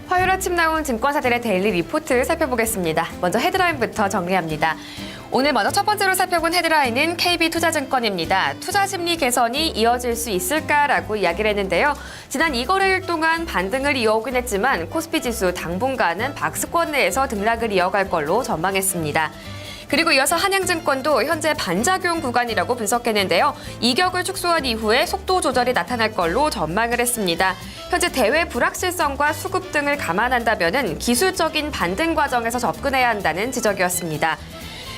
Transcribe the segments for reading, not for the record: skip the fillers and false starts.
화요일 아침 나온 증권사들의 데일리 리포트 살펴보겠습니다. 먼저 헤드라인부터 정리합니다. 오늘 먼저 첫 번째로 살펴본 헤드라인은 KB투자증권입니다. 투자 심리 개선이 이어질 수 있을까라고 이야기를 했는데요. 지난 2거래일 동안 반등을 이어오긴 했지만 코스피 지수 당분간은 박스권 내에서 등락을 이어갈 걸로 전망했습니다. 그리고 이어서 한양증권도 현재 반작용 구간이라고 분석했는데요. 이격을 축소한 이후에 속도 조절이 나타날 걸로 전망을 했습니다. 현재 대외 불확실성과 수급 등을 감안한다면 기술적인 반등 과정에서 접근해야 한다는 지적이었습니다.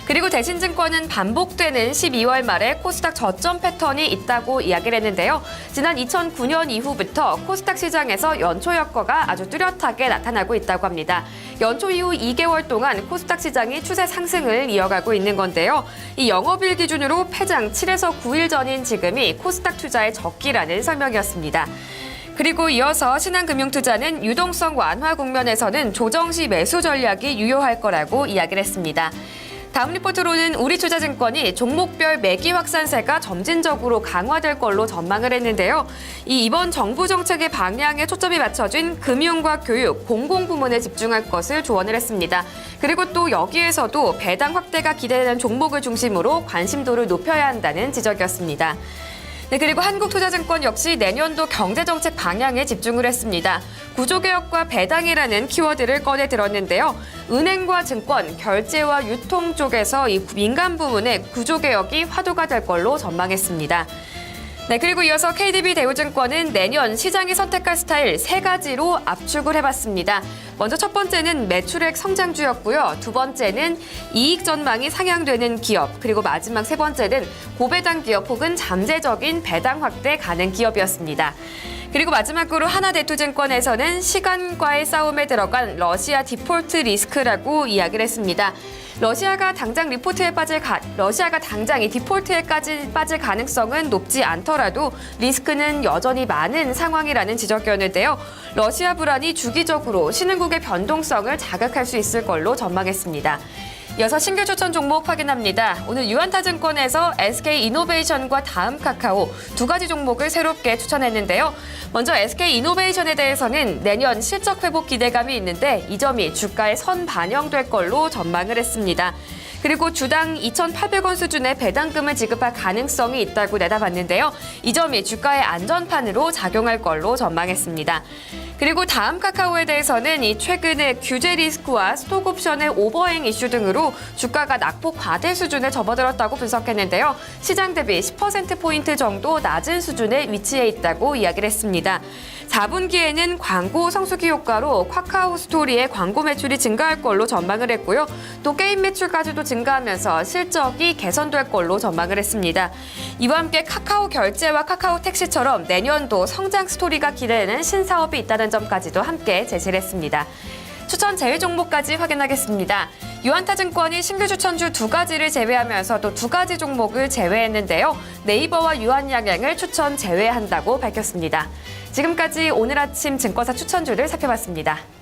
그리고 대신증권은 반복되는 12월 말에 코스닥 저점 패턴이 있다고 이야기를 했는데요. 지난 2009년 이후부터 코스닥 시장에서 연초 효과가 아주 뚜렷하게 나타나고 있다고 합니다. 연초 이후 2개월 동안 코스닥 시장이 추세 상승을 이어가고 있는 건데요. 이 영업일 기준으로 폐장 7에서 9일 전인 지금이 코스닥 투자의 적기라는 설명이었습니다. 그리고 이어서 신한금융투자는 유동성 완화 국면에서는 조정 시 매수 전략이 유효할 거라고 이야기를 했습니다. 다음 리포트로는 우리투자증권이 종목별 매기 확산세가 점진적으로 강화될 걸로 전망을 했는데요. 이번 정부 정책의 방향에 초점이 맞춰진 금융과 교육, 공공부문에 집중할 것을 조언을 했습니다. 그리고 또 여기에서도 배당 확대가 기대되는 종목을 중심으로 관심도를 높여야 한다는 지적이었습니다. 네, 그리고 한국투자증권 역시 내년도 경제정책 방향에 집중을 했습니다. 구조개혁과 배당이라는 키워드를 꺼내 들었는데요. 은행과 증권, 결제와 유통 쪽에서 이 민간 부문의 구조개혁이 화두가 될 걸로 전망했습니다. 네, 그리고 이어서 KDB 대우증권은 내년 시장이 선택할 스타일 3가지로 압축을 해봤습니다. 먼저 첫 번째는 매출액 성장주였고요. 두 번째는 이익 전망이 상향되는 기업, 그리고 마지막 세 번째는 고배당 기업 혹은 잠재적인 배당 확대 가능 기업이었습니다. 그리고 마지막으로 하나대투증권에서는 시간과의 싸움에 들어간 러시아 디폴트 리스크라고 이야기를 했습니다. 러시아가 당장 이 디폴트에까지 빠질 가능성은 높지 않더라도 리스크는 여전히 많은 상황이라는 지적이었는데요. 러시아 불안이 주기적으로 신흥국의 변동성을 자극할 수 있을 걸로 전망했습니다. 이어서 신규 추천 종목 확인합니다. 오늘 유한타증권에서 SK이노베이션과 다음카카오 두 가지 종목을 새롭게 추천했는데요. 먼저 SK이노베이션에 대해서는 내년 실적 회복 기대감이 있는데 이 점이 주가에 선반영될 걸로 전망을 했습니다. 그리고 주당 2,800원 수준의 배당금을 지급할 가능성이 있다고 내다봤는데요. 이 점이 주가의 안전판으로 작용할 걸로 전망했습니다. 그리고 다음 카카오에 대해서는 이 최근에 규제 리스크와 스톡옵션의 오버행 이슈 등으로 주가가 낙폭 과대 수준에 접어들었다고 분석했는데요. 시장 대비 10%포인트 정도 낮은 수준에 위치해 있다고 이야기를 했습니다. 4분기에는 광고 성수기 효과로 카카오 스토리의 광고 매출이 증가할 걸로 전망을 했고요. 또 게임 매출까지도 증가하면서 실적이 개선될 걸로 전망을 했습니다. 이와 함께 카카오 결제와 카카오 택시처럼 내년도 성장 스토리가 기대되는 신사업이 있다는 점까지도 함께 제시를 했습니다. 추천 제외 종목까지 확인하겠습니다. 유한타증권이 신규 추천주 2가지를 제외하면서 또 2가지 종목을 제외했는데요. 네이버와 유한양행을 추천 제외한다고 밝혔습니다. 지금까지 오늘 아침 증권사 추천주를 살펴봤습니다.